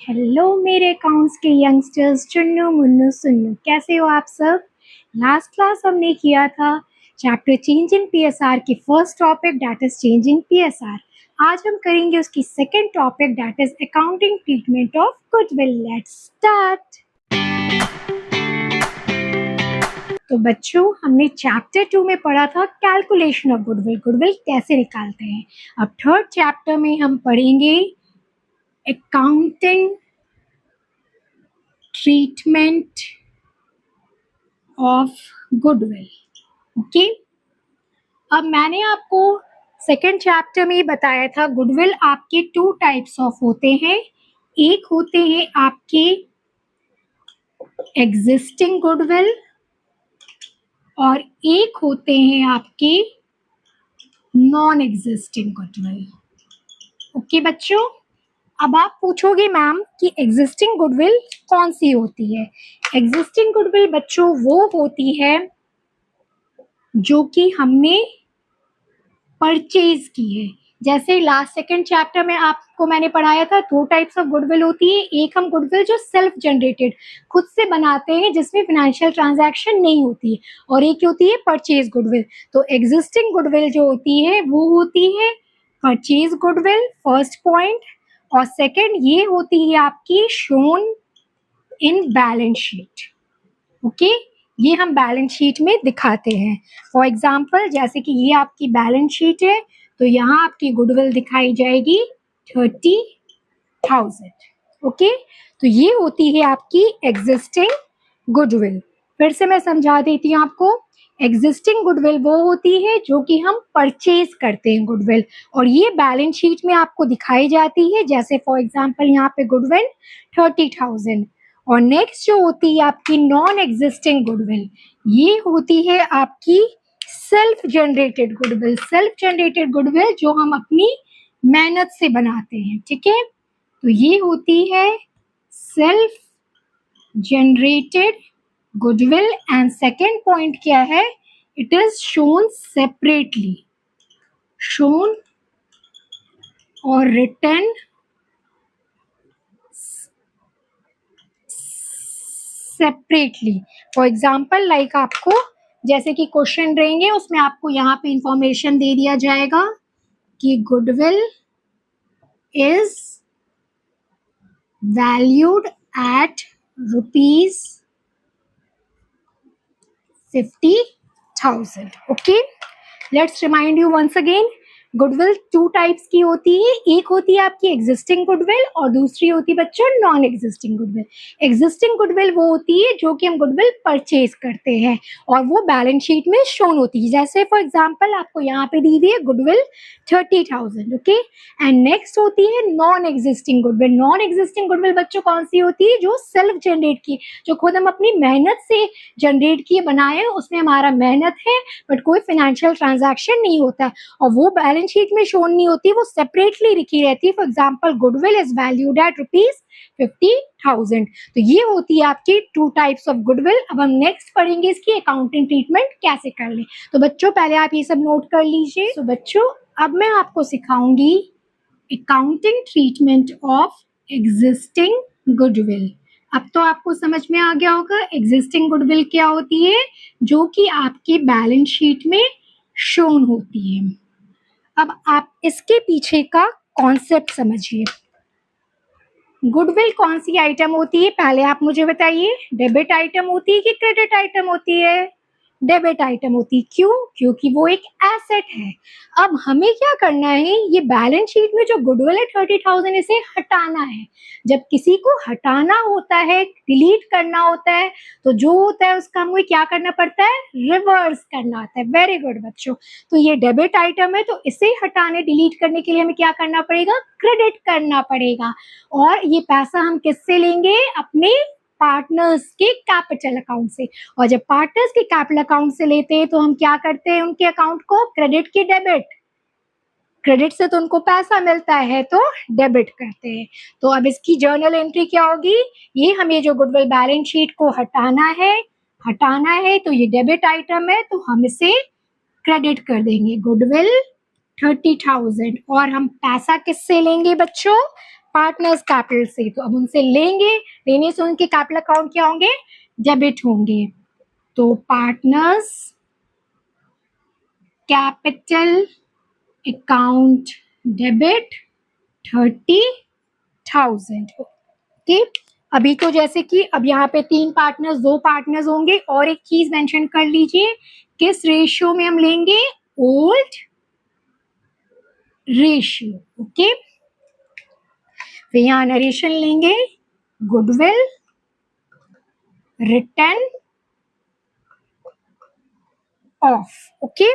Hello मेरे accounts के youngsters, Chunnu Munnu Sunnu, कैसे हो आप सब। लास्ट क्लास हमने किया था चैप्टर चेंज इन पीएसआर की first topic that is change in PSR. आज हम करेंगे उसकी second topic that is accounting treatment of goodwill. Let's start. तो बच्चों, हमने चैप्टर 2 में पढ़ा था कैलकुलेशन ऑफ गुडविल, गुडविल कैसे निकालते हैं। अब थर्ड चैप्टर में हम पढ़ेंगे accounting treatment of goodwill. Okay, अब मैंने आपको सेकेंड चैप्टर में बताया था गुडविल आपके टू टाइप्स ऑफ होते हैं। एक होते हैं आपके एग्जिस्टिंग गुडविल और एक होते हैं आपके नॉन एग्जिस्टिंग गुडविल। ओके बच्चों, अब आप पूछोगे मैम कि एग्जिस्टिंग गुडविल कौन सी होती है। एग्जिस्टिंग गुडविल बच्चों वो होती है जो कि हमने परचेज की है। जैसे लास्ट सेकंड चैप्टर में आपको मैंने पढ़ाया था दो टाइप्स ऑफ गुडविल होती है। एक हम गुडविल जो सेल्फ जनरेटेड खुद से बनाते हैं जिसमें फाइनेंशियल ट्रांजैक्शन नहीं होती है, और एक होती है परचेज गुडविल। तो एग्जिस्टिंग गुडविल जो होती है वो होती है परचेज गुडविल, फर्स्ट पॉइंट। और सेकंड ये होती है आपकी shown in balance sheet. Okay, ये हम बैलेंस शीट में दिखाते हैं। फॉर एग्जाम्पल, जैसे कि ये आपकी बैलेंस शीट है तो यहाँ आपकी गुडविल दिखाई जाएगी 30,000। ओके, तो ये होती है आपकी एग्जिस्टिंग गुडविल। फिर से मैं समझा देती हूँ आपको। एग्जिस्टिंग गुडविल वो होती है जो कि हम परचेज करते हैं गुडविल, और ये बैलेंस शीट में आपको दिखाई जाती है। जैसे फॉर एग्जाम्पल यहाँ पे गुडविल 30,000। और नेक्स्ट जो होती है आपकी नॉन एग्जिस्टिंग गुडविल, ये होती है आपकी self generated goodwill. Self generated goodwill जो हम अपनी मेहनत से बनाते हैं, ठीक है। तो ये होती है self generated goodwill. And second point क्या है, it is shown separately, shown और return separately. For example like आपको जैसे कि क्वेश्चन रहेंगे उसमें आपको यहाँ पे इंफॉर्मेशन दे दिया जाएगा कि goodwill is valued at ₹50,000। Okay, let's remind you once again, goodwill two types की होती है। एक होती है आपकी एग्जिस्टिंग गुडविल और दूसरी होती है बच्चों non existing goodwill. Existing goodwill वो होती है जो कि हम गुडविल परचेज करते हैं और वो बैलेंस शीट में शोन होती है। जैसे फॉर एग्जांपल आपको यहाँ पे दी हुई है गुडविल 30,000। ओके, एंड नेक्स्ट होती है non existing goodwill. Non existing goodwill बच्चों कौन सी होती है, जो सेल्फ जनरेट की, जो खुद हम अपनी मेहनत से जनरेट किए बनाए, उसमें हमारा मेहनत है बट कोई फाइनेंशियल ट्रांजैक्शन नहीं होता और वो बैलेंस शीट में शोन नहीं होती, वो सेपरेटली लिखी रहती है। For example goodwill is valued at ₹50,000। तो ये होती है आपकी टू टाइप्स ऑफ गुडविल। अब हम नेक्स्ट पढ़ेंगे इसकी अकाउंटिंग ट्रीटमेंट कैसे कर लें। तो बच्चों पहले आप ये सब नोट कर लीजिए। तो बच्चों अब मैं आपको सिखाऊंगी accounting treatment of existing goodwill. अब तो आपको समझ में आ गया होगा एग्जिस्टिंग गुडविल क्या होती है, जो कि आपके बैलेंस शीट में शोन होती है। अब आप इसके पीछे का कॉन्सेप्ट समझिए। गुडविल कौन सी आइटम होती है, पहले आप मुझे बताइए। डेबिट आइटम होती है कि क्रेडिट आइटम होती है? डेबिट आइटम होती है। क्यों? क्योंकि वो एक एसेट है। अब हमें क्या करना है, ये बैलेंस शीट में जो गुडविल है 30,000 इसे हटाना है। जब किसी को हटाना होता है, डिलीट करना होता है, तो जो होता है उसका हमें क्या करना पड़ता है, रिवर्स करना होता है। वेरी गुड बच्चों, तो ये डेबिट आइटम है तो इसे हटाने डिलीट करने के लिए हमें क्या करना पड़ेगा, क्रेडिट करना पड़ेगा। और ये पैसा हम किससे लेंगे, अपने पार्टनर्स के कैपिटल अकाउंट से। और जब पार्टनर्स के कैपिटल अकाउंट से लेते हैं तो हम क्या करते हैं, उनके अकाउंट को क्रेडिट की डेबिट, क्रेडिट से तो उनको पैसा मिलता है तो डेबिट करते हैं। तो अब इसकी जर्नल एंट्री क्या होगी, ये हमें जो गुडविल बैलेंस शीट को हटाना है तो ये डेबिट आइटम है तो हम इसे क्रेडिट कर देंगे, गुडविल 30,000। और हम पैसा किससे लेंगे बच्चों, पार्टनर्स कैपिटल से, तो अब उनसे लेंगे, लेने से उनके कैपिटल अकाउंट क्या होंगे, डेबिट होंगे। तो partners capital account debit 30,000। Okay, अभी तो जैसे कि अब यहाँ पे 3 पार्टनर्स, 2 पार्टनर्स होंगे, और एक चीज मेंशन कर लीजिए, किस रेशियो में हम लेंगे, ओल्ड रेशियो। ओके, फिर यहाँ नरेशन लेंगे, goodwill return of. Okay,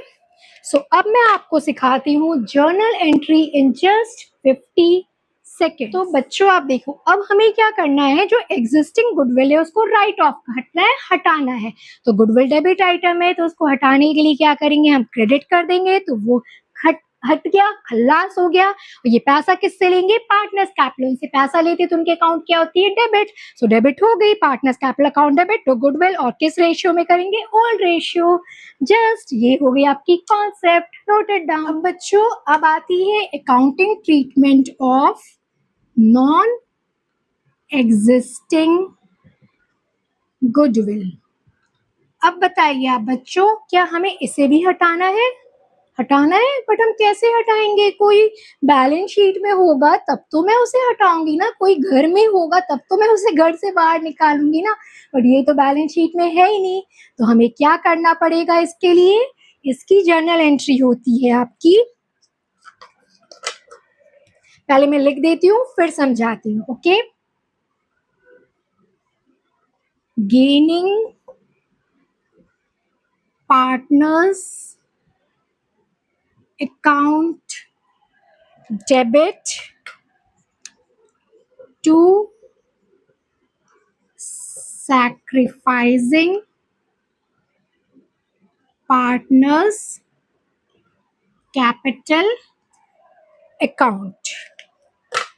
so अब मैं आपको सिखाती हूँ journal entry in just 50 second. तो बच्चों आप देखो, अब हमें क्या करना है, जो एग्जिस्टिंग गुडविल है उसको राइट ऑफ हटना है, हटाना है। तो गुडविल डेबिट आइटम है, तो उसको हटाने के लिए क्या करेंगे, हम क्रेडिट कर देंगे, तो वो हट गया, खल्लास हो गया। और ये पैसा किससे लेंगे, पार्टनर्स कैपिटल से पैसा लेते तो उनके अकाउंट क्या होती है, डेबिट। सो डेबिट हो गई, partners capital account debit to goodwill, और किस रेशियो में करेंगे, ओल्ड रेशियो। जस्ट ये हो गई आपकी कॉन्सेप्ट, नोटेड डाउन। अब बच्चों अब आती है accounting treatment of non existing goodwill. अब बताइए आप बच्चों, क्या हमें इसे भी हटाना है, हटाना है, बट हम कैसे हटाएंगे, कोई बैलेंस शीट में होगा तब तो मैं उसे हटाऊंगी ना, कोई घर में होगा तब तो मैं उसे घर से बाहर निकालूंगी ना, बट ये तो बैलेंस शीट में है ही नहीं। तो हमें क्या करना पड़ेगा इसके लिए, इसकी जर्नल एंट्री होती है आपकी, पहले मैं लिख देती हूँ फिर समझाती हूँ। Okay, gaining partners account debit to sacrificing partners capital account।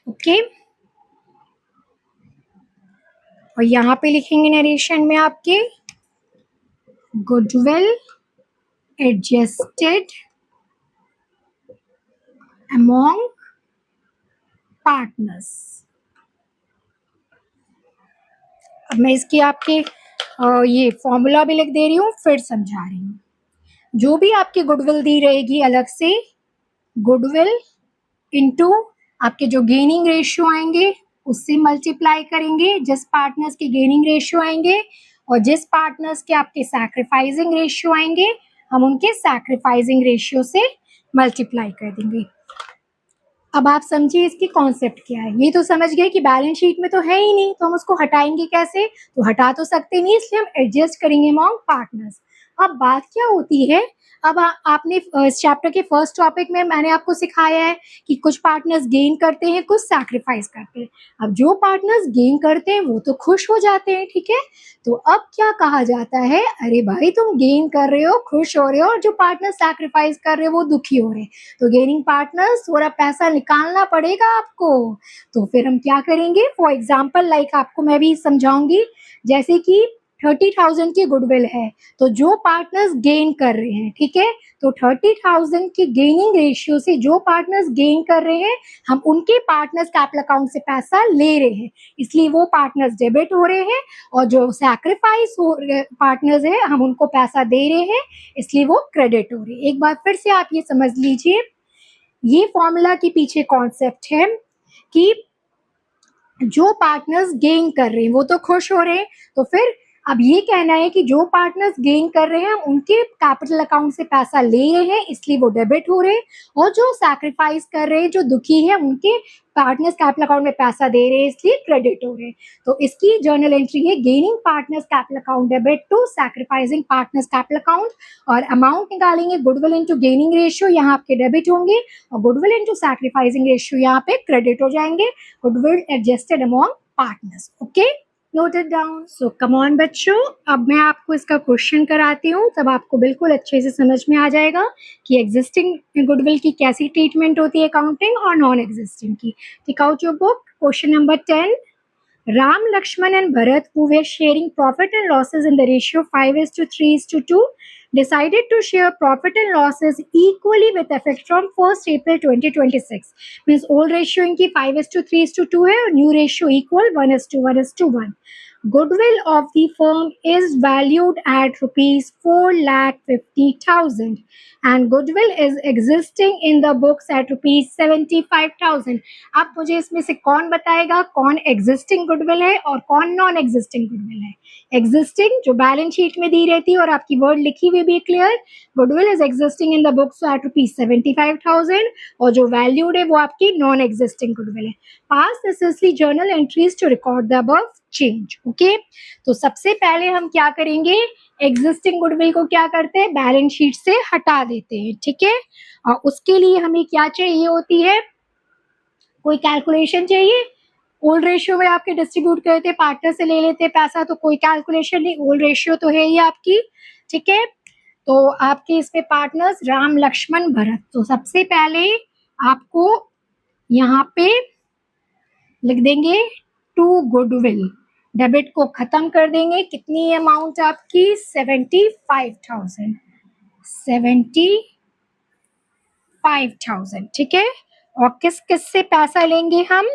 Okay, और यहाँ पे लिखेंगे नरेशन में आपके, गुडविल एडजस्टेड अमोंग पार्टनर्स। अब मैं इसकी आपके ये फॉर्मूला भी लिख दे रही हूँ, फिर समझा रही हूँ। जो भी आपकी गुडविल दी रहेगी अलग से, गुडविल इनटू आपके जो गेनिंग रेशियो आएंगे उससे मल्टीप्लाई करेंगे, जिस पार्टनर्स के गेनिंग रेशियो आएंगे, और जिस पार्टनर्स के आपके सैक्रिफाइसिंग रेशियो आएंगे हम उनके सैक्रिफाइसिंग रेशियो से मल्टीप्लाई कर देंगे। अब आप समझिए इसकी कॉन्सेप्ट क्या है। ये तो समझ गए कि बैलेंस शीट में तो है ही नहीं, तो हम उसको हटाएंगे कैसे, तो हटा तो सकते नहीं, इसलिए हम एडजस्ट करेंगे अमॉन्ग पार्टनर्स। अब बात क्या होती है, अब आपने इस चैप्टर के फर्स्ट टॉपिक में मैंने आपको सिखाया है कि कुछ पार्टनर्स गेन करते हैं, कुछ सैक्रिफाइस करते हैं। अब जो पार्टनर्स गेन करते हैं वो तो खुश हो जाते हैं, ठीक है। तो अब क्या कहा जाता है, अरे भाई तुम गेन कर रहे हो, खुश हो रहे हो, और जो पार्टनर सैक्रिफाइस कर रहे हो वो दुखी हो रहे हैं, तो गेनिंग पार्टनर्स थोड़ा पैसा निकालना पड़ेगा आपको। तो फिर हम क्या करेंगे, फॉर एग्जाम्पल लाइक आपको मैं भी समझाऊंगी, जैसे कि 30,000 की गुडविल है, तो जो पार्टनर्स गेन कर रहे हैं, ठीक है, तो 30,000 की गेनिंग रेशियो से जो पार्टनर्स गेन कर रहे हैं हम उनके पार्टनर्स कैपिटल अकाउंट से पैसा ले रहे हैं, इसलिए वो पार्टनर्स डेबिट हो रहे हैं, और जो सैक्रिफाइस हो पार्टनर्स है हम उनको पैसा दे रहे हैं, इसलिए वो क्रेडिट हो रहे हैं। एक बार फिर से आप ये समझ लीजिए, ये फॉर्मूला के पीछे कॉन्सेप्ट है कि जो पार्टनर्स गेन कर रहे हैं वो तो खुश हो रहे हैं, तो फिर अब ये कहना है कि जो पार्टनर्स गेन कर रहे हैं हम उनके कैपिटल अकाउंट से पैसा ले रहे हैं, इसलिए वो डेबिट हो रहे हैं, और जो सैक्रिफाइस कर रहे हैं, जो दुखी है, उनके पार्टनर्स कैपिटल अकाउंट में पैसा दे रहे हैं, इसलिए क्रेडिट हो रहे हैं। तो इसकी जर्नल एंट्री है, gaining partners capital account debit to sacrificing partners capital account, और अमाउंट निकालेंगे गुडविल इनटू गेनिंग रेशियो, यहाँ आपके डेबिट होंगे, और गुडविल इनटू सैक्रिफाइसिंग रेशियो यहाँ पे क्रेडिट हो जाएंगे, goodwill adjusted among partners. Okay, noted down. So come on बच्चों, अब मैं आपको इसका क्वेश्चन कराती हूँ, तब आपको बिल्कुल अच्छे से समझ में आ जाएगा कि एग्जिस्टिंग गुडविल की कैसी ट्रीटमेंट होती है अकाउंटिंग और नॉन एग्जिस्टिंग की। Take out your book, question number 10। Ram, Lakshman and Bharat, who were sharing profit and losses in the ratio 5:3:2, decided to share profit and losses equally with effect from 1st April 2026. Means old ratio इनकी 5:3:2 है और new ratio equal 1:1:1. Goodwill of the firm is valued at rupees 4,50,000 and goodwill is existing in the books at rupees 75,000. अब मुझे इसमें से कौन बताएगा कौन existing goodwill है और कौन non existing goodwill है? Existing जो बैलेंस शीट में दी रहती है और आपकी वर्ड लिखी हुई भी clear, goodwill is existing in the books at rupees 75,000 और जो valued है वो आपकी non existing goodwill है. Pass necessary journal entries to record the above change. Okay तो सबसे पहले हम क्या करेंगे, एग्जिस्टिंग गुडविल को क्या करते हैं, बैलेंस शीट से हटा देते हैं. ठीक है, और उसके लिए हमें क्या चाहिए होती है, कोई कैलकुलेशन चाहिए. ओल्ड रेशियो में आपके डिस्ट्रीब्यूट करते, पार्टनर से ले लेते पैसा, तो कोई कैलकुलेशन नहीं, ओल्ड रेशियो तो है ही आपकी. ठीक है, तो आपके इसमें पार्टनर्स राम लक्ष्मण भरत. तो सबसे पहले आपको यहाँ पे लिख देंगे टू गुडविल, डेबिट को खत्म कर देंगे. कितनी अमाउंट आपकी 75,000. 75,000. ठीक है, और किस किस से पैसा लेंगे हम,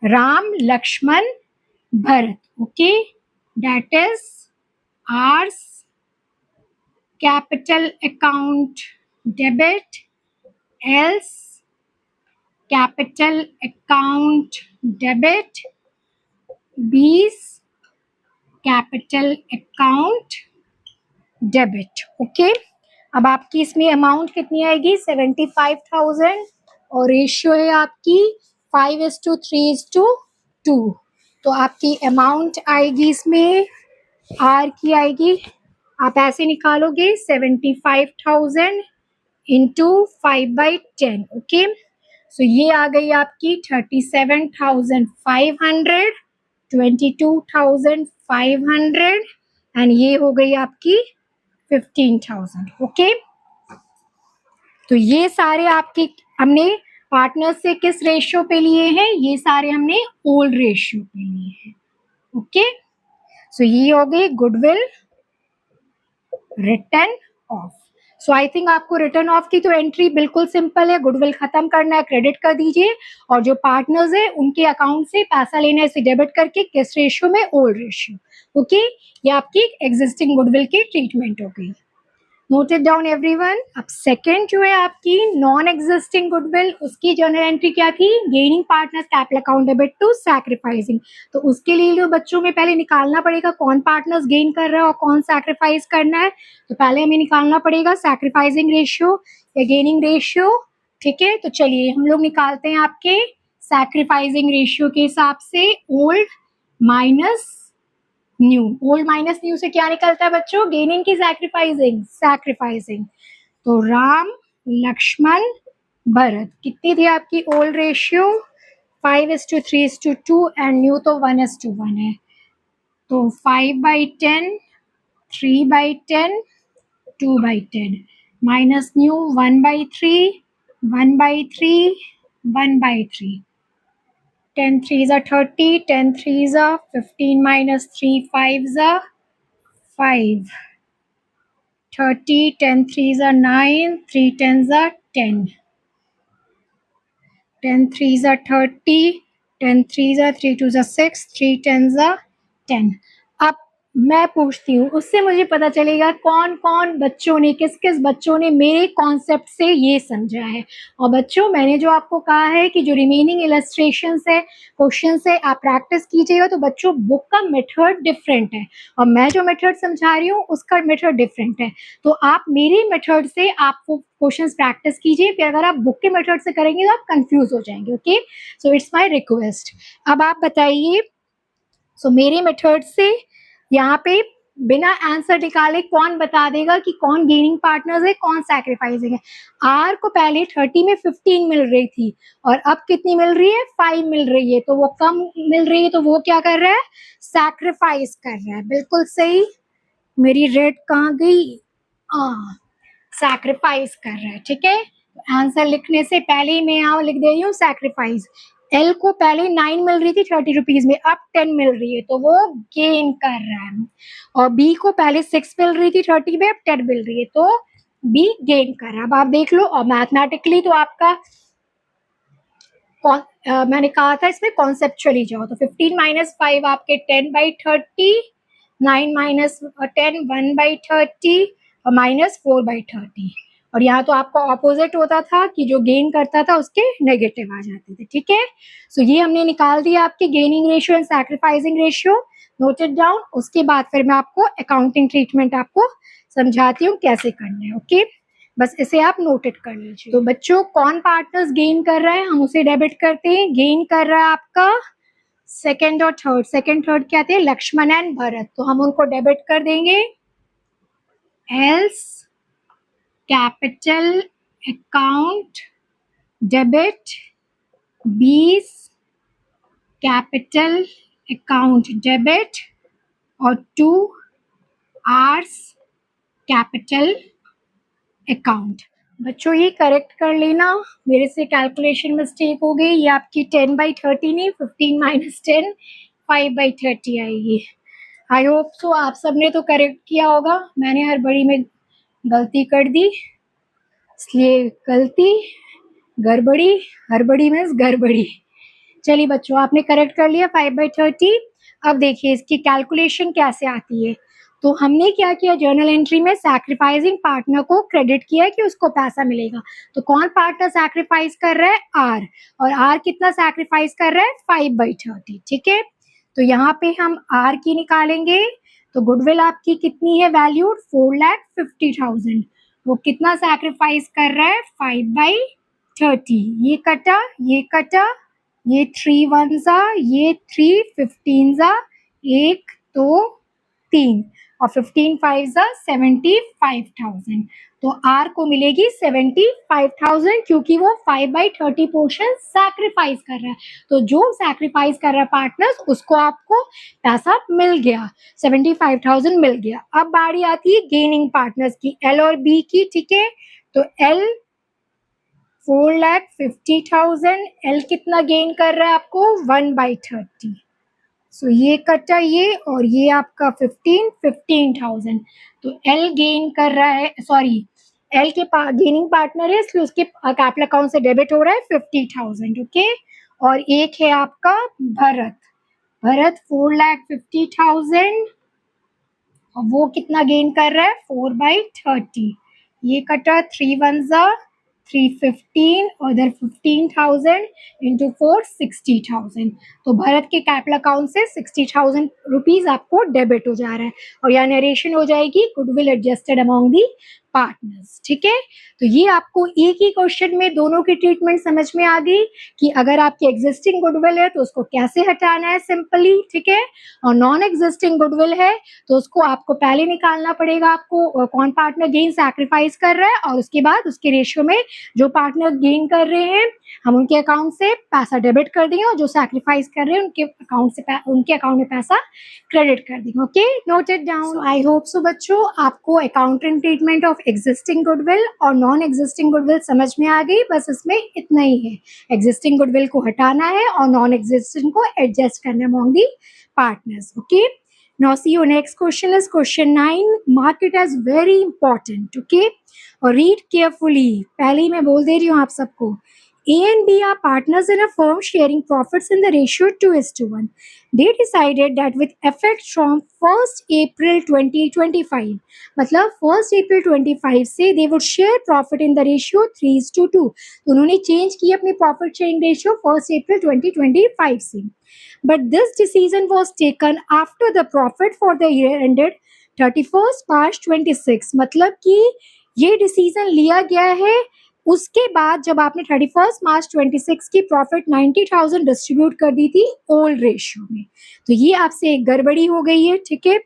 Ram Lakshman Bharat. Okay, that is R's capital account debit L's capital account debit, B's capital account debit. Okay, अब आपकी इसमें अमाउंट कितनी आएगी 75,000 और रेशियो है आपकी 5:3:2. तो आपकी अमाउंट आएगी इसमें आर की आएगी, आप ऐसे निकालोगे 75,000 इंटू 5/10. ओके, सो ये आ गई आपकी 37,500, 22,500 एंड ये हो गई आपकी 15,000. ओके, तो ये सारे आपके हमने पार्टनर से किस रेशियो पे लिए हैं, ये सारे हमने ओल्ड रेशियो पे लिए हैं. ओके, सो ये हो गई goodwill return of. So I think आपको रिटर्न ऑफ की तो एंट्री बिल्कुल सिंपल है, गुडविल खत्म करना है, क्रेडिट कर दीजिए और जो पार्टनर्स है उनके अकाउंट से पैसा लेना है, इसे डेबिट करके किस रेशियो में, ओल्ड रेशियो. ओके, ये आपकी एग्जिस्टिंग गुडविल की ट्रीटमेंट हो गई. Note it down everyone. अब सेकंड जो है आपकी नॉन एग्जिस्टिंग गुडविल, उसकी जर्नल एंट्री क्या थी, gaining partners capital account debit to sacrificing. तो उसके लिए जो बच्चों में पहले निकालना पड़ेगा कौन पार्टनर्स गेन कर रहा है और कौन सैक्रिफाइस करना है. तो पहले हमें निकालना पड़ेगा सैक्रिफाइसिंग रेशियो या गेनिंग रेशियो. ठीक है, तो चलिए हम लोग निकालते हैं आपके सैक्रिफाइसिंग रेशियो के हिसाब से old minus new. Old minus new से क्या निकलता है बच्चों, गेनिंग की सैक्रिफाइसिंग. तो राम लक्ष्मण भरत कितनी थी आपकी ओल्ड रेशियो 5:3:2 एंड न्यू तो 1:1 है. तो 5/10, 3/10, 2/10 minus new 1/3, 1/3, 1/3. 10 3s are 30, 10 3s are 15 minus 3 5s are 5. 30, 10 3s are 9, 3 10s are 10. 10 3s are 30, 10 3s are 3 2s are 6, 3 10s are 10. अब मैं पूछती हूँ, उससे मुझे पता चलेगा कौन कौन बच्चों ने, किस किस बच्चों ने मेरे कॉन्सेप्ट से ये समझा है. और बच्चों मैंने जो आपको कहा है कि जो रिमेनिंग इलस्ट्रेशंस है, क्वेश्चन है, आप प्रैक्टिस कीजिएगा. तो बच्चों बुक का मेथड डिफरेंट है और मैं जो मेथड समझा रही हूँ उसका मेथड डिफरेंट है. तो आप मेरे मेथड से आपको क्वेश्चंस प्रैक्टिस कीजिए, फिर अगर आप बुक के मेथड से करेंगे तो आप कंफ्यूज हो जाएंगे. Okay, so it's my request. अब आप बताइए, सो मेरे मेथड से यहाँ पे बिना आंसर निकाले कौन बता देगा कि कौन गेनिंग पार्टनर्स है, कौन सैक्रिफाइसिंग है. आर को पहले 30 में 15 मिल रही थी और अब कितनी मिल रही है, 5 मिल रही है. तो वो कम मिल रही है, तो वो क्या कर रहा है, सैक्रिफाइस कर रहा है. बिल्कुल सही. मेरी रेड कहाँ गई, सैक्रिफाइस कर रहा है. ठीक है, आंसर लिखने से पहले ही मैं यहाँ लिख दे रही हूँ सैक्रिफाइस. एल को पहले 9 मिल रही थी 30 रुपीज में, अब 10 मिल रही है, तो वो गेन कर रहा है। और बी को पहले 6 मिल रही थी 30 में, अब 10 मिल रही है, तो बी गेन कर रहा है। अब आप देख लो, और मैथमेटिकली तो आपका मैंने कहा था इसमें कॉन्सेप्चुअली जाओ, तो 15 माइनस 5 आपके 10/30, 9 माइनस 10 1/30 और माइनस 4/30। और यहाँ तो आपका ऑपोजिट होता था कि जो गेन करता था उसके नेगेटिव आ जाते थे, ठीक है। सो ये हमने निकाल दिया आपके gaining ratio and sacrificing ratio, noted down. उसके बाद फिर मैं आपको अकाउंटिंग ट्रीटमेंट आपको समझाती हूँ कैसे करना है, ओके। बस इसे आप नोटेड कर लीजिए। तो बच्चों, कौन पार्टनर्स गेन कर रहा है, हम उसे डेबिट करते हैं। गेन कर रहा है आपका सेकंड और थर्ड। सेकंड थर्ड क्या थे, लक्ष्मण एंड भरत, तो हम उनको डेबिट कर देंगे। Else capital account debit, B's capital account debit और 2 आर्स कैपिटल अकाउंट। बच्चों ये करेक्ट कर लेना, मेरे से कैलकुलेशन मिस्टेक हो गई। ये आपकी 10/30 नहीं, 15 माइनस 10 5/30 आएगी। आई होप सो आप सबने तो करेक्ट किया होगा। मैंने हड़बड़ी में गलती कर दी, इसलिए गलती गड़बड़ी, हड़बड़ी मीन्स गड़बड़ी। चलिए बच्चों, आपने करेक्ट कर लिया 5/30। अब देखिए इसकी कैलकुलेशन कैसे आती है। तो हमने क्या किया, जर्नल एंट्री में सैक्रिफाइसिंग पार्टनर को क्रेडिट किया कि उसको पैसा मिलेगा। तो कौन पार्टनर सैक्रिफाइस कर रहा है, आर, और आर कितना सैक्रिफाइस कर रहा है, 5/30, ठीक है। तो यहाँ पे हम आर की निकालेंगे। तो गुडविल आपकी कितनी है वैल्यूड, 4,50,000। वो कितना सैक्रिफाइस कर रहा है, 5/30। ये कटा, ये कटा, ये 3 1 ये 3 15 1 2 3 और 15 5 75,000। तो आर को मिलेगी 75,000, क्योंकि वो 5/30 पोर्शन सैक्रिफाइस कर रहा है। तो जो सैक्रिफाइस कर रहा है पार्टनर्स, उसको आपको पैसा मिल गया, 75,000 मिल गया। अब बारी आती है गेनिंग पार्टनर्स की, एल और बी की, ठीक है। तो एल 4,50,000, एल कितना गेन कर रहा है आपको, 1/30। सो ये कटा ये, और ये आपका 15,000। तो एल गेन कर रहा है, सॉरी एल के गेनिंग पार्टनर है, इसलिए उसके कैपिटल अकाउंट से डेबिट हो रहा है 50,000, ओके। और एक है आपका भरत, भरत 4,50,000 और वो कितना गेन कर रहा है, 4/30। ये कटा 3 1 315 और इधर 15,000 इंटू 4 60,000। तो भरत के कैपिटल अकाउंट से 60,000 रुपीज आपको डेबिट हो जा रहा है, और यहाँ नरेशन हो जाएगी गुडविल एडजस्टेड अमॉन्ग दी पार्टनर्स, ठीक है। तो ये आपको एक ही क्वेश्चन में दोनों की ट्रीटमेंट समझ में आ गई कि अगर आपकी एग्जिस्टिंग गुडविल है तो उसको कैसे हटाना है सिंपली, ठीक है। और नॉन एग्जिस्टिंग गुडविल है तो उसको आपको पहले निकालना पड़ेगा, आपको कौन पार्टनर गेन सैक्रिफाइस कर रहा है, और उसके बाद उसके रेशियो में जो पार्टनर गेन कर रहे हैं हम उनके अकाउंट से पैसा डेबिट कर देंगे, और जो सैक्रिफाइस कर रहे हैं उनके अकाउंट में पैसा क्रेडिट कर देंगे, okay. Noted down. I hope so बच्चों आपको accounting treatment of existing goodwill और नॉन एग्जिस्टिंग गुडविल समझ में आ गई। बस इसमें इतना ही है, एग्जिस्टिंग गुडविल को हटाना है और नॉन एग्जिस्टिंग को एडजस्ट करना among the partners, okay. Now see your next question is question 9. Mark it as very important, okay? और read carefully. पहले ही मैं बोल दे रही हूँ आप सबको। A and B are partners in a firm sharing profits in the ratio 2:1. They decided that with effect from 1st April 2025, मतलब 1st April 25 से they would share profit in the ratio 3:2. तो उन्होंने change की अपनी profit sharing ratio 1st April 2025 से. But this decision was taken after the profit for the year ended 31st March 26. मतलब कि ये डिसीजन लिया गया है उसके बाद जब आपने 31st मार्च 26 की प्रॉफिट 90,000 डिस्ट्रीब्यूट कर दी थी ओल्ड रेशियो में। तो ये आपसे एक गड़बड़ी हो गई है, ठीक है।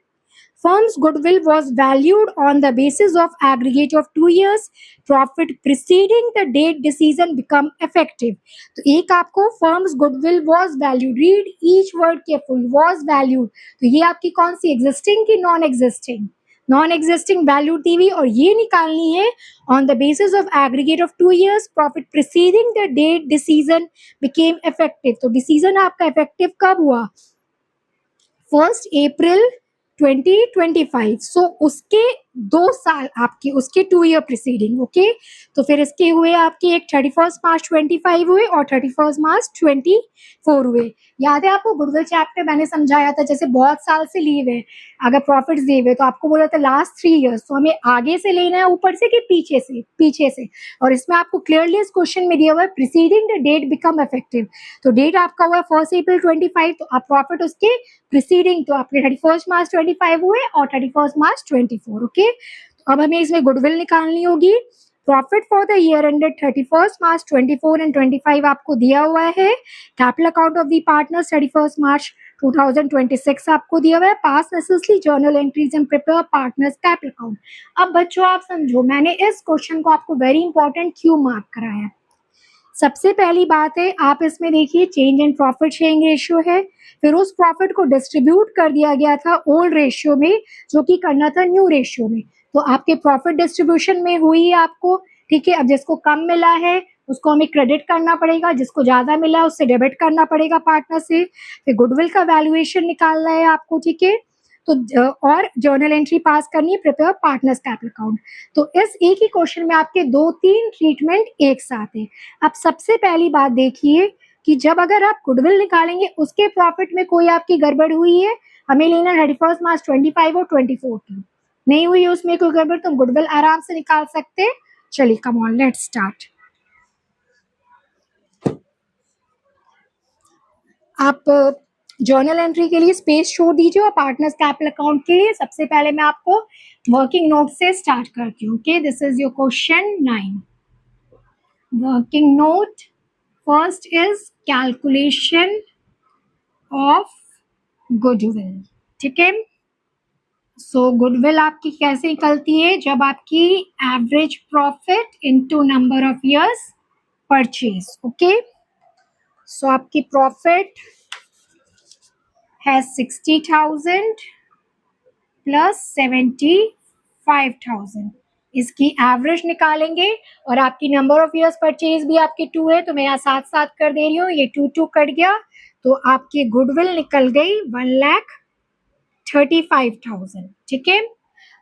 Firm's goodwill was valued on the basis of aggregate of 2 years profit preceding the date decision become effective. तो एक आपको firm's goodwill was valued, read each word carefully, was valued. तो ये आपकी कौन सी existing की non existing? Non existing value दी हुई, और ये निकालनी है on the basis of aggregate of 2 years profit preceding the date decision became effective. तो डिसीजन आपका इफेक्टिव कब हुआ? 1 April 2025। सो उसके 2 साल आपके, उसके 2 year प्रिसीडिंग। ओके, तो फिर इसके हुए आपके एक 31 March 25 हुए और 31 March 24 हुए। याद है आपको गुडविल चैप्टर मैंने समझाया था, जैसे बहुत साल से लीव है, अगर प्रॉफिट्स दिए हुए तो आपको बोला था लास्ट 3 years, तो हमें आगे से लेना है ऊपर से कि पीछे से? पीछे से। और इसमें आपको क्लियरली इस क्वेश्चन में दिया हुआ है preceding the date become effective. तो डेट आपका हुआ 1 April 25, तो आप प्रॉफिट उसके प्रिसीडिंग, तो आपके 31 March 25 हुए और 31 March 24। ओके, तो अब हमें इसमें गुडविल निकालनी होगी। Profit for the year ended 31 March 24 and 25 आपको दिया हुआ है। Capital account of the partners 31 March 2026 आपको दिया हुआ है। पास necessary journal entries and prepare partners capital account. अब बच्चों आप समझो, मैंने इस क्वेश्चन को आपको वेरी इंपॉर्टेंट क्यों मार्क कराया है। सबसे पहली बात है, आप इसमें देखिए change in profit sharing ratio है, फिर उस प्रॉफिट को डिस्ट्रीब्यूट कर दिया गया था ओल्ड रेशियो में, जो कि करना था न्यू रेशियो में। तो आपके प्रॉफिट डिस्ट्रीब्यूशन में हुई है आपको, ठीक है। अब जिसको कम मिला है उसको हमें क्रेडिट करना पड़ेगा, जिसको ज्यादा मिला है उससे डेबिट करना पड़ेगा पार्टनर से। फिर गुडविल का वैल्यूएशन निकालना है आपको, ठीक है। तो और जर्नल एंट्री पास करनी है, प्रिपेयर पार्टनर्स कैपिटल अकाउंट। तो इस एक ही क्वेश्चन में आपके 2-3 ट्रीटमेंट एक साथ है। अब सबसे पहली बात देखिए कि जब अगर आप गुडविल निकालेंगे उसके प्रॉफिट में कोई आपकी गड़बड़ हुई है, हमें लेना 31 March 25 और 24 की, नहीं हुई है उसमें कोई गड़बड़, तो गुडविल आराम से निकाल सकते हैं। चलिए कम ऑन लेट्स स्टार्ट। आप जर्नल एंट्री के लिए स्पेस छोड़ दीजिए और पार्टनर्स कैपिटल अकाउंट के लिए सबसे पहले मैं आपको वर्किंग नोट से स्टार्ट करती हूँ। Okay, this is your question 9। Working node first is calculation of goodwill, ठीक है। सो गुडविल आपकी कैसे निकलती है? जब आपकी average profit into number of years purchase. Okay, so आपकी प्रॉफिट है 60,000 प्लस 75,000, इसकी एवरेज निकालेंगे। और आपकी नंबर ऑफ इयर्स परचेज भी आपके 2 है, तो मैं यहाँ साथ साथ कर दे रही हूँ, ये 2 कट गया, तो आपकी गुडविल निकल गई 1,35,000, ठीक है।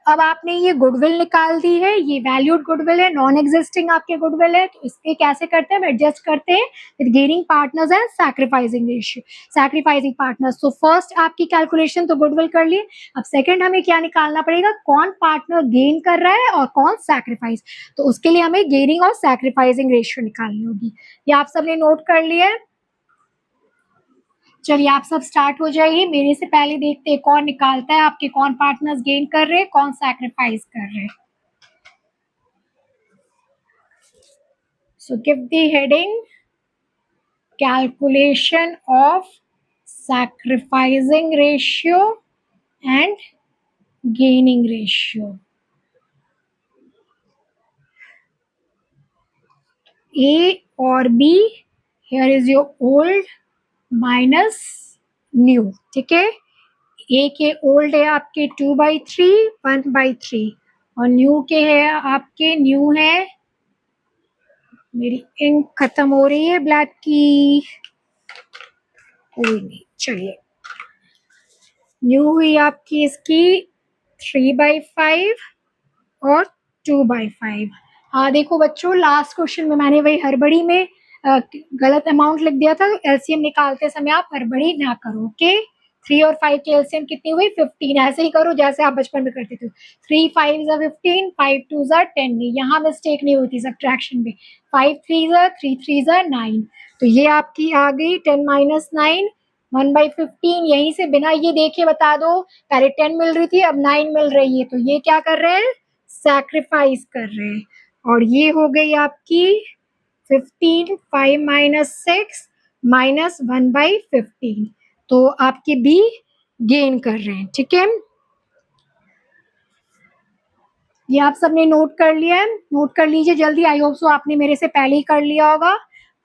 अब आपने ये गुडविल निकाल दी है, ये वैल्यूड गुडविल है, नॉन एग्जिस्टिंग आपके गुडविल है, तो इसके कैसे करते हैं, एडजस्ट करते हैं with gaining partners and sacrificing ratio, sacrificing partners. तो फर्स्ट आपकी कैलकुलेशन तो गुडविल कर ली। अब सेकंड हमें क्या निकालना पड़ेगा, कौन पार्टनर गेन कर रहा है और कौन सैक्रिफाइस। तो उसके लिए हमें गेनिंग और सैक्रिफाइसिंग रेशियो निकालनी होगी। ये आप सबने नोट कर लिया है? चलिए आप सब स्टार्ट हो जाइए, मेरे से पहले देखते हैं कौन निकालता है आपके, कौन पार्टनर्स गेन कर रहे हैं, कौन सैक्रिफाइस कर रहे हैं। So give the heading calculation of sacrificing ratio and gaining ratio. A और B, here is your old minus new, ठीक है। ए के ओल्ड है आपके 2/3, 1/3, और न्यू के है आपके, न्यू है, मेरी इंक खत्म हो रही है ब्लैक की, कोई नहीं, चलिए न्यू हुई आपकी इसकी 3/5 और 2/5। हाँ देखो बच्चों, लास्ट क्वेश्चन में मैंने वही हड़बड़ी में गलत अमाउंट लिख दिया था, एलसीएम निकालते समय आप हड़बड़ी ना करो। ओके, 3 और 5 की एलसीएम कितनी हुई, 15। ऐसे ही करो जैसे आप बचपन में करते थे, 3 5 15, 5 2 10। यहाँ मिस्टेक नहीं होती सब्ट्रैक्शन में, 5 3 3 3 9। तो ये आपकी आ गई 10 - 9 1/15। यहीं से बिना ये देखे बता दो, पहले 10 मिल रही थी अब 9 मिल रही है, तो ये क्या कर रहे हैं, सैक्रिफाइस कर रहे हैं। और ये हो गई आपकी 15, 5 - 6 -1/15, तो आपके बी गेन कर रहे हैं, ठीक है। ये आप सबने नोट कर लिया है, नोट कर लीजिए जल्दी, आई होप सो आपने मेरे से पहले ही कर लिया होगा।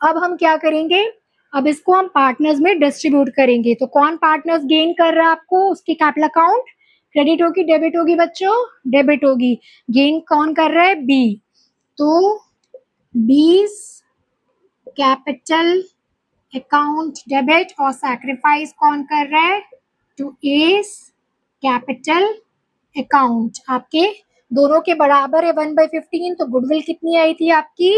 अब हम क्या करेंगे, अब इसको हम पार्टनर्स में डिस्ट्रीब्यूट करेंगे। तो कौन पार्टनर्स गेन कर रहा है आपको, उसकी कैपिटल अकाउंट क्रेडिट होगी डेबिट होगी बच्चों? डेबिट होगी। गेन कौन कर रहा है? बी। तो बीज कैपिटल अकाउंट डेबिट और सैक्रिफाइस कौन कर रहा है? To S capital account. आपके दोनों के बराबर है 1/15। तो गुडविल कितनी आई थी आपकी?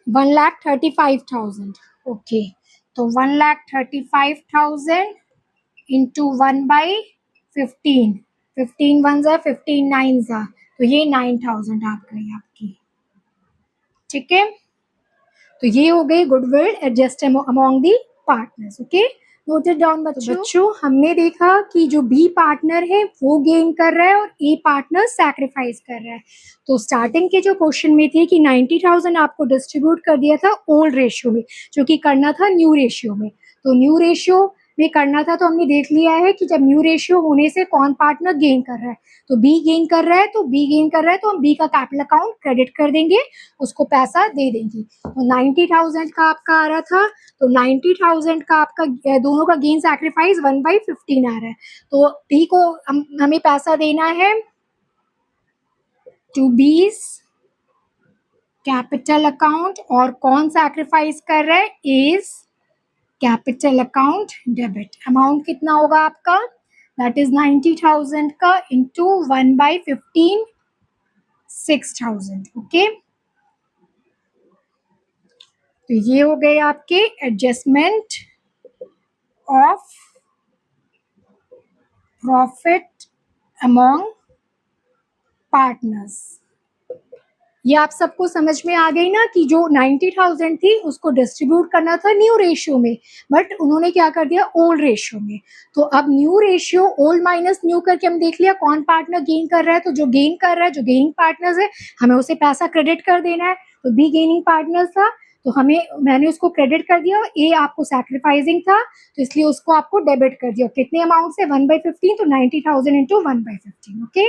1,35,000। ओके, तो 1,35,000 इंटू 1/15। 15 1 जा 15 9 जा, तो ये 9,000 आ गई आपकी। ठीक है, तो ये हो गई गुडविल एडजस्ट अमॉन्ग दी पार्टनर्स। ओके, नोटेड डाउन बच्चों। हमने देखा कि जो बी पार्टनर है वो गेन कर रहा है और ए पार्टनर सैक्रिफाइस कर रहा है। तो स्टार्टिंग के जो क्वेश्चन में थे कि 90,000 आपको डिस्ट्रीब्यूट कर दिया था ओल्ड रेशियो में, जो कि करना था न्यू रेशियो में। तो न्यू रेशियो में करना था, तो हमने देख लिया है कि जब न्यू रेशियो होने से कौन पार्टनर गेन कर रहा है, तो बी गेन कर रहा है। तो बी गेन कर रहा है तो हम बी का कैपिटल अकाउंट क्रेडिट कर देंगे, उसको पैसा दे देंगे। तो 90,000 का आपका आ रहा था, तो 90,000 का आपका दोनों का गेन सैक्रिफाइस 1/15 आ रहा है। तो बी को हमें पैसा देना है टू बीज कैपिटल अकाउंट, और कौन सैक्रिफाइस कर रहा है? Is capital account debit. Amount कितना होगा आपका? दैट इज 90,000 का इंटू 1/15 6,000। ओके, तो ये हो गए आपके adjustment of profit among partners. ये आप सबको समझ में आ गई ना कि जो 90,000 थी उसको डिस्ट्रीब्यूट करना था न्यू रेशियो में, बट उन्होंने क्या कर दिया? ओल्ड रेशियो में। तो अब new ratio old minus new करके हम देख लिया कौन पार्टनर गेन कर रहा है। तो जो गेन कर रहा है, जो गेनिंग पार्टनर्स है, हमें उसे पैसा क्रेडिट कर देना है। तो बी गेनिंग पार्टनर था, तो मैंने उसको क्रेडिट कर दिया। ए आपको सैक्रिफाइसिंग था, तो इसलिए उसको आपको डेबिट कर दिया। कितने अमाउंट से? 1/15। तो 90,000 इंटू 1/15। ओके,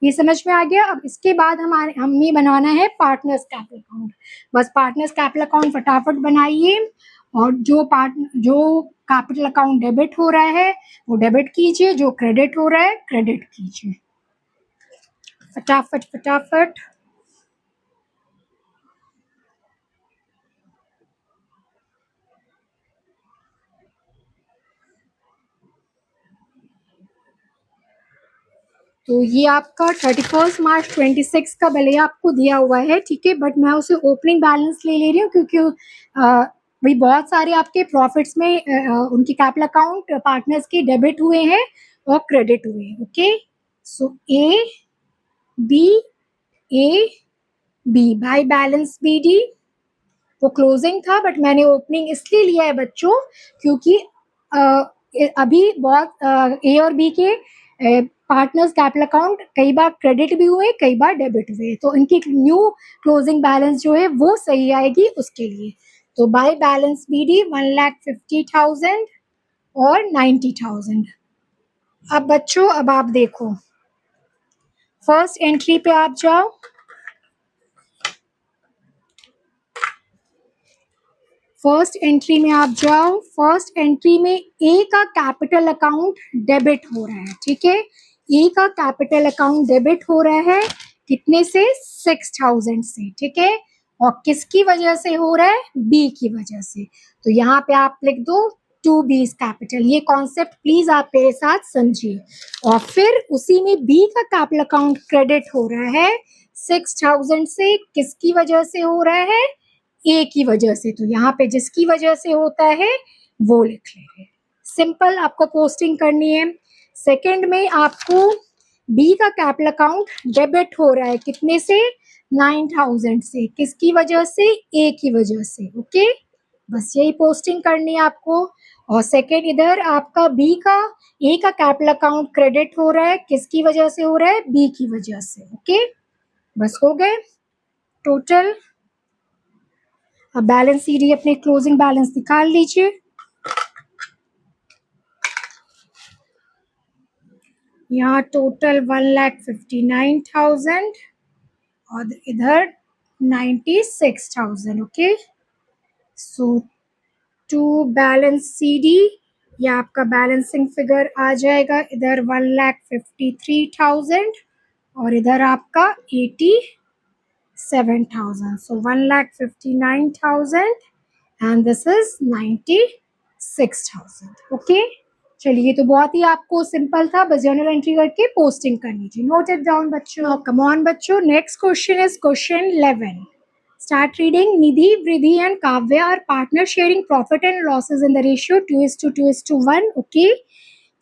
ये समझ में आ गया। अब इसके बाद हमें बनाना है पार्टनर्स कैपिटल अकाउंट। बस पार्टनर्स कैपिटल अकाउंट फटाफट बनाइए, और जो कैपिटल अकाउंट डेबिट हो रहा है वो डेबिट कीजिए, जो क्रेडिट हो रहा है क्रेडिट कीजिए। फटाफट फटाफट। तो ये आपका 31 मार्च 26 का भले आपको दिया हुआ है, ठीक है, बट मैं उसे ओपनिंग बैलेंस ले ले रही हूँ, क्योंकि भाई बहुत सारे आपके प्रॉफिट्स में उनकी कैपिटल अकाउंट पार्टनर्स के डेबिट हुए हैं और क्रेडिट हुए हैं। Okay, so A B by balance B D, वो क्लोजिंग था, बट मैंने ओपनिंग इसलिए लिया है बच्चों क्योंकि अभी बहुत ए और बी के पार्टनर्स कैपिटल अकाउंट कई बार क्रेडिट भी हुए, कई बार डेबिट हुए, तो इनकी न्यू क्लोजिंग बैलेंस जो है वो सही आएगी उसके लिए। तो बाय बैलेंस बी डी 1,50,000 और 90,000। अब बच्चों, अब आप देखो, फर्स्ट एंट्री पे आप जाओ। फर्स्ट एंट्री में आप जाओ। फर्स्ट एंट्री में ए का कैपिटल अकाउंट डेबिट हो रहा है, ठीक है। ए का कैपिटल अकाउंट डेबिट हो रहा है कितने से? 6,000 से, ठीक है। और किसकी वजह से हो रहा है? बी की वजह से। तो यहाँ पे आप लिख दो टू बीज कैपिटल। ये कॉन्सेप्ट प्लीज आप मेरे साथ समझिए। और फिर उसी में बी का कैपिटल अकाउंट क्रेडिट हो रहा है 6,000 से। किसकी वजह से हो रहा है? ए की वजह से। तो यहाँ पे जिसकी वजह से होता है वो लिख लेंगे। सिंपल आपको पोस्टिंग करनी है। सेकंड में आपको बी का कैपिटल अकाउंट डेबिट हो रहा है कितने से? 9,000 से। किसकी वजह से? ए की वजह से। ओके, बस यही पोस्टिंग करनी है आपको। और सेकंड इधर आपका बी का ए का कैपिटल अकाउंट क्रेडिट हो रहा है, किसकी वजह से हो रहा है? बी की वजह से। ओके, बस हो गए टोटल। अब बैलेंस शीट अपने क्लोजिंग बैलेंस निकाल लीजिए। यहाँ टोटल 1,59,000 और इधर 96,000। Okay, so to balance CD ये आपका बैलेंसिंग फिगर आ जाएगा, इधर 1,53,000 और इधर आपका 87,000. So 1,59,000 and this is 96,000. Okay, चलिए तो बहुत ही आपको सिंपल था, बस जर्नल एंट्री करके पोस्टिंग करनी थी. नोट इट डाउन बच्चों. कम ऑन बच्चों, next question is question 11. Start reading. Nidhi, Vridhi and Kavya are partner sharing profit and losses in the ratio 2:2:1. Okay.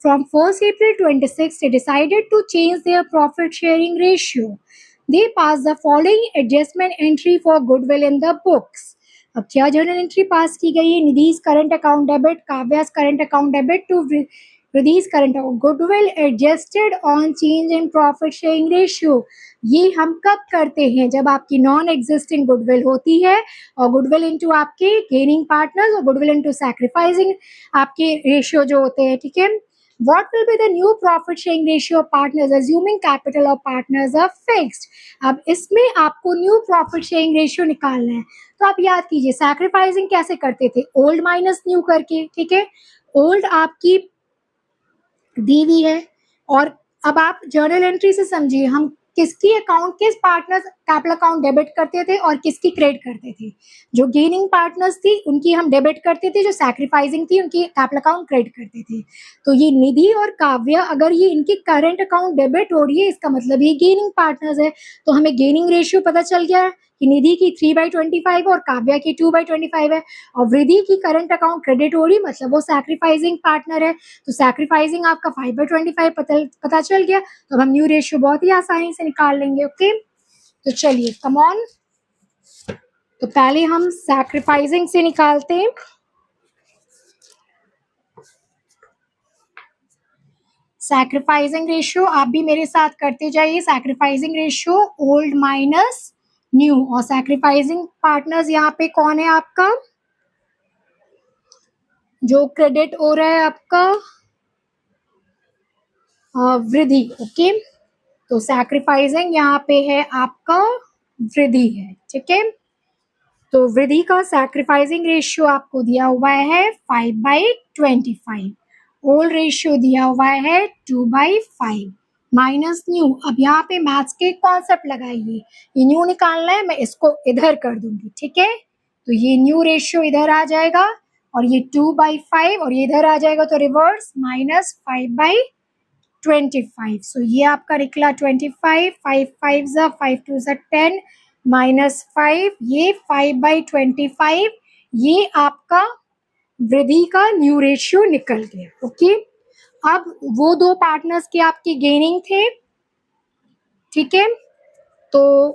From 1st April 26, they decided to change their profit sharing ratio. They passed the following adjustment entry for goodwill in the books. अब क्या journal entry पास की गई है? Nidhi's current account debit, Kavya's current account debit to Vridhi's current account. Goodwill adjusted on change in profit sharing ratio. ये हम कब करते हैं? जब आपकी नॉन एग्जिस्टिंग गुडविल होती है और गुडविल इनटू आपके गेनिंग पार्टनर्स और गुडविल इनटू सैक्रिफाइसिंग आपके रेशियो जो होते हैं. ठीक है. What will be the new profit sharing ratio of partners assuming capital of partners are fixed? अब इसमें आपको न्यू प्रॉफिट शेयरिंग रेशियो निकालना है. तो आप याद कीजिए सैक्रिफाइसिंग कैसे करते थे? ओल्ड माइनस न्यू करके. ठीक है. ओल्ड आपकी दी हुई है और अब आप जर्नल एंट्री से समझिए हम किसकी अकाउंट, किस पार्टनर्स कैपिटल अकाउंट डेबिट करते थे और किसकी क्रेडिट करते थे. जो गेनिंग पार्टनर्स थी उनकी हम डेबिट करते थे, जो सैक्रिफाइसिंग थी उनकी कैपिटल अकाउंट क्रेडिट करते थे. तो ये निधि और काव्या अगर ये इनकी करंट अकाउंट डेबिट हो रही है इसका मतलब ये गेनिंग पार्टनर्स है. तो हमें गेनिंग रेशियो पता चल गया कि निधि की 3/25 और काव्या की 2/25 है और वृद्धि की करंट अकाउंट क्रेडिट हो रही मतलब वो सैक्रिफाइसिंग पार्टनर है. तो सैक्रिफाइसिंग आपका 5/25 पता चल गया. तो हम न्यू रेशियो बहुत ही आसानी से निकाल लेंगे. ओके, तो चलिए कम ऑन. तो पहले हम सैक्रिफाइसिंग से निकालते हैं. सैक्रिफाइसिंग रेशियो आप भी मेरे साथ करते जाइए. Sacrificing ratio old minus new और सैक्रिफाइसिंग पार्टनर्स यहाँ पे कौन है आपका? जो क्रेडिट हो रहा है आपका वृद्धि. ओके, तो सैक्रिफाइसिंग यहाँ पे है आपका वृद्धि है. ठीक है. तो वृद्धि का सैक्रिफाइसिंग रेशियो आपको दिया हुआ है 5/25. ओल्ड रेशियो दिया हुआ है 2/5 माइनस न्यू. अब यहाँ पे मैथ्स के कॉन्सेप्ट लगाइए. ये न्यू निकालना है, मैं इसको इधर कर दूंगी. ठीक है. तो ये न्यू रेशियो इधर आ जाएगा और ये 2/5 और ये इधर आ जाएगा तो रिवर्स -5/25. सो ये आपका निकला 25. 5 5 ज़ा 5 2 ज़ा 10 -5. ये 5/25 ये आपका वृद्धि का न्यू रेशियो निकल गया. ओके, अब वो दो पार्टनर्स के आपके गेनिंग थे. ठीक है. तो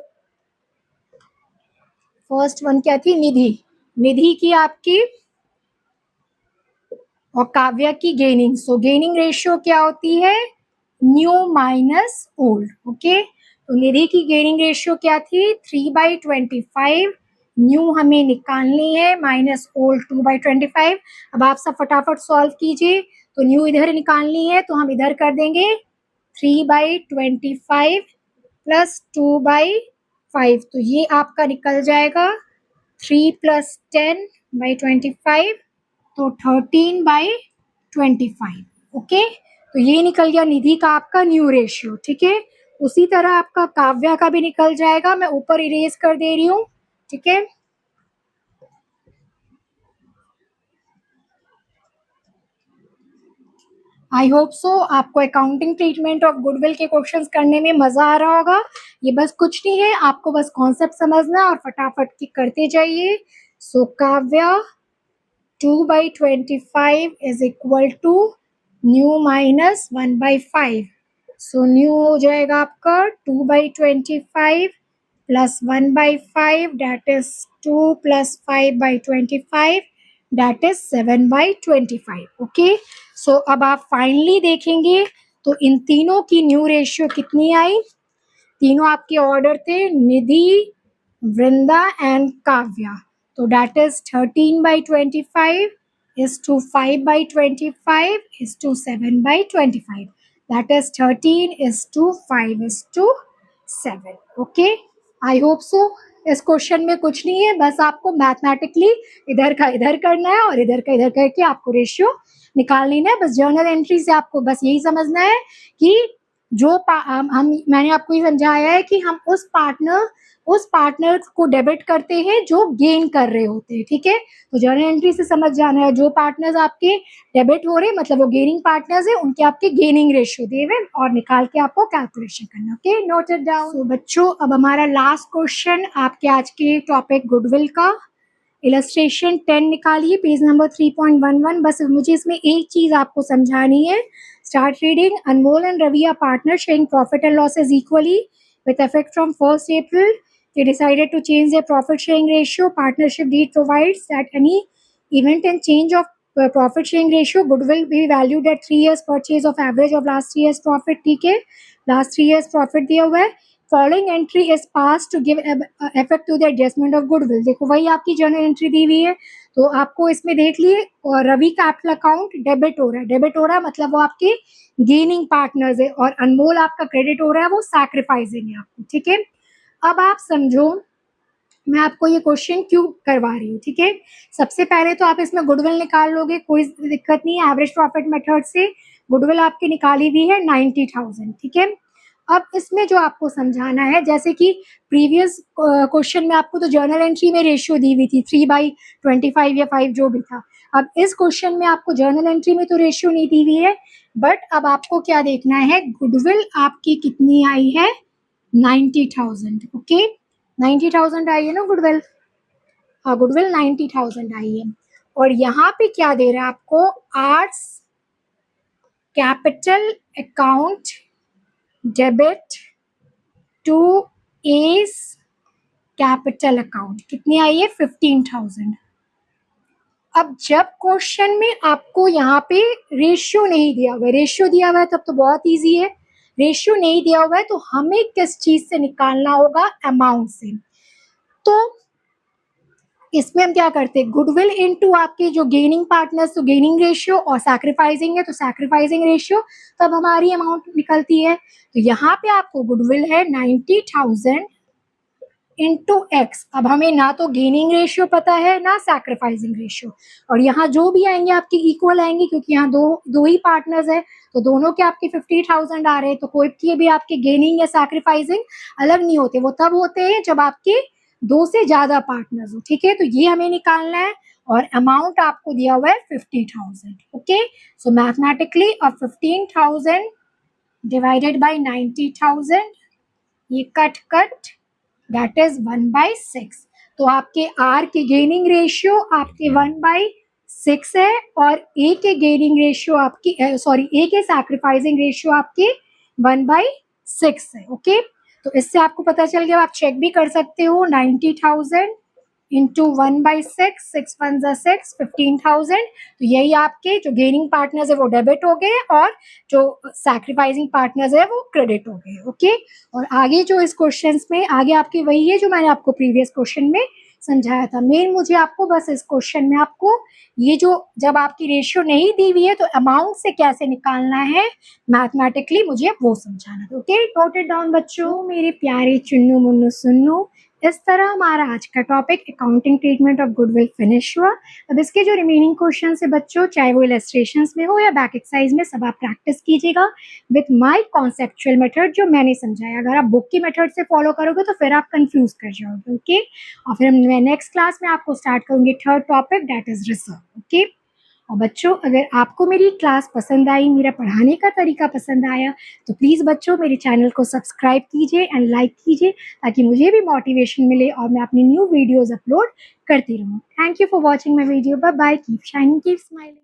फर्स्ट वन क्या थी? निधि. निधि की आपकी और काव्या की गेनिंग. सो गेनिंग रेशियो क्या होती है? New minus old. ओके, तो निधि की गेनिंग रेशियो क्या थी? 3/25. न्यू हमें निकालनी है माइनस ओल्ड 2/25. अब आप सब फटाफट सॉल्व कीजिए. तो न्यू इधर निकालनी है तो हम इधर कर देंगे 3/25 प्लस 2/5. तो ये आपका निकल जाएगा 3 + 10/25 तो 13/25. ओके, तो ये निकल गया निधि का आपका न्यू रेशियो. ठीक है. उसी तरह आपका काव्या का भी निकल जाएगा. मैं ऊपर इरेज कर दे रही हूँ. ठीक है. आई होप सो आपको अकाउंटिंग ट्रीटमेंट ऑफ गुडविल के क्वेश्चंस करने में मजा आ रहा होगा. ये बस कुछ नहीं है, आपको बस कॉन्सेप्ट समझना और फटाफट की करते जाइए. So Kavya 2/25 is equal to new minus 1/5. So new हो जाएगा आपका 2/25 plus 1/5 that is 2 + 5/25 that is 7/25. Okay, so अब आप फाइनली देखेंगे तो इन तीनों की न्यू रेशियो कितनी आई? तीनों आपके ऑर्डर थे निधि, वृंदा एंड काव्या. तो that is 13/25 is to 5/25 is to 7/25. That is 13 is to 5 is to 7. Okay, I hope so. इस क्वेश्चन में कुछ नहीं है, बस आपको मैथमेटिकली इधर का इधर करना है और इधर का इधर करके आपको रेशियो निकालनी ना है। बस जर्नल एंट्री से आपको बस यही समझना है कि जो मैंने आपको ये समझाया है कि हम उस पार्टनर को डेबिट करते हैं जो गेन कर रहे होते हैं, ठीक है। तो जर्नल एंट्री से समझ जाना है जो पार्टनर्स आपके डेबिट हो रहे मतलब वो गेनिंग पार्टनर्स है, उनके आपके गेनिंग रेशियो दिए हुए और निकाल के आपको कैलकुलेशन करना, ओके, नोट इट डाउन। तो बच्चों अब हमारा लास्ट क्वेश्चन आपके आज के टॉपिक गुडविल का इलस्ट्रेशन 10 निकालिए, पेज नंबर 3.11। बस मुझे इसमें एक चीज आपको समझानी है। Start reading. Anmol and Ravi are partner sharing profit and losses equally with effect from 1st April. They decided to change their profit sharing ratio. Partnership deed provides that any event and change of profit sharing ratio, goodwill be valued at 3 years purchase of average of last 3 years profit, ठीक है। last 3 years profit दिया हुआ है। Following entry is pass to give effect to the adjustment of goodwill. देखो वही आपकी journal entry दी हुई है, तो आपको इसमें देख लिए रवि कैपिटल अकाउंट डेबिट हो रहा है मतलब वो आपके गेनिंग पार्टनर्स है और अनमोल आपका क्रेडिट हो रहा है, वो सैक्रिफाइसिंग है आपको, ठीक है। अब आप समझो मैं आपको ये क्वेश्चन क्यों करवा रही हूँ, ठीक है। सबसे पहले तो आप इसमें गुडविल निकाल लोगे, कोई दिक्कत नहीं है। एवरेज प्रॉफिट मेथड से गुडविल आपकी निकाली हुई है 90,000, ठीक है। अब इसमें जो आपको समझाना है, जैसे कि प्रीवियस क्वेश्चन में आपको तो जर्नल एंट्री में रेशियो दी हुई थी 3/25 या 5 जो भी था। अब इस क्वेश्चन में आपको जर्नल एंट्री में तो रेशियो नहीं दी हुई है, बट अब आपको क्या देखना है, गुडविल आपकी कितनी आई है, 90,000, ओके। 90,000 आई है ना गुडविल, हाँ गुडविल 90,000 आई है। और यहाँ पे क्या दे रहा है आपको, R's capital account debit to S capital account, कितनी आई है, 15,000। अब जब क्वेश्चन में आपको यहाँ पे रेशियो नहीं दिया हुआ है, रेशियो दिया हुआ है तब तो बहुत इजी है, रेशियो नहीं दिया हुआ है तो हमें किस चीज से निकालना होगा, अमाउंट से। तो इसमें हम क्या करते हैं, गुडविल इनटू आपके जो गेनिंग पार्टनर्स, तो गेनिंग रेशियो, और सैक्रिफाइसिंग है तो सैक्रिफाइसिंग रेशियो, तब हमारी अमाउंट निकलती है। तो यहाँ पे आपको गुडविल है 90,000 इंटू एक्स। अब हमें ना तो गेनिंग रेशियो पता है ना सैक्रिफाइसिंग रेशियो, और यहाँ जो भी आएंगे आपके इक्वल आएंगे क्योंकि यहाँ दो ही पार्टनर्स है, तो दोनों के आपके 50,000 आ रहे हैं, तो कोई के भी आपके गेनिंग या सैक्रिफाइसिंग अलग नहीं होते, वो तब होते हैं जब आपके 2 से ज्यादा पार्टनर्स हो, ठीक है। तो ये हमें निकालना है और अमाउंट आपको दिया हुआ है 50,000, ओके। सो मैथमेटिकली अब 15,000 डिवाइडेड बाई 90,000, ये कट दैट इज 1/6। तो आपके आर के गेनिंग रेशियो आपके 1/6 है और ए के गेनिंग रेशियो आपकी ए के सैक्रिफाइसिंग रेशियो आपके 1/6 है, ओके। तो इससे आपको पता चल गया, आप चेक भी कर सकते हो, 90,000 इंटू 1/6, 6 1 6, 15,000। तो यही आपके जो गेनिंग पार्टनर्स है वो डेबिट हो गए और जो सैक्रिफाइसिंग पार्टनर्स है वो क्रेडिट हो गए, ओके। और आगे जो इस क्वेश्चन में आगे आपके वही है जो मैंने आपको प्रीवियस क्वेश्चन में समझाया था। मेन मुझे आपको बस इस क्वेश्चन में आपको ये जो जब आपकी रेशियो नहीं दी हुई है तो अमाउंट से कैसे निकालना है मैथमेटिकली मुझे वो समझाना था, ओके। नोट इट डाउन बच्चों, मेरे प्यारे चुन्नू मुन्नू सुन्नू। इस तरह हमारा आज का topic accounting treatment of goodwill finish हुआ। अब इसके जो रिमेनिंग क्वेश्चन है बच्चों, चाहे वो इलस्ट्रेशंस में हो या बैक एक्सरसाइज में, सब आप प्रैक्टिस कीजिएगा विथ माय कॉन्सेप्चुअल मेथड जो मैंने समझाया। अगर आप बुक की मेथड से फॉलो करोगे तो फिर आप कंफ्यूज कर जाओगे, ओके। और फिर मैं नेक्स्ट क्लास में आपको स्टार्ट करूंगी third topic, that is reserve, okay. और बच्चों अगर आपको मेरी क्लास पसंद आई, मेरा पढ़ाने का तरीका पसंद आया, तो प्लीज़ बच्चों मेरे चैनल को सब्सक्राइब कीजिए एंड लाइक कीजिए ताकि मुझे भी मोटिवेशन मिले और मैं अपनी न्यू वीडियोस अपलोड करती रहूँ। Thank you for watching my video, bye bye, keep shining, keep smiling.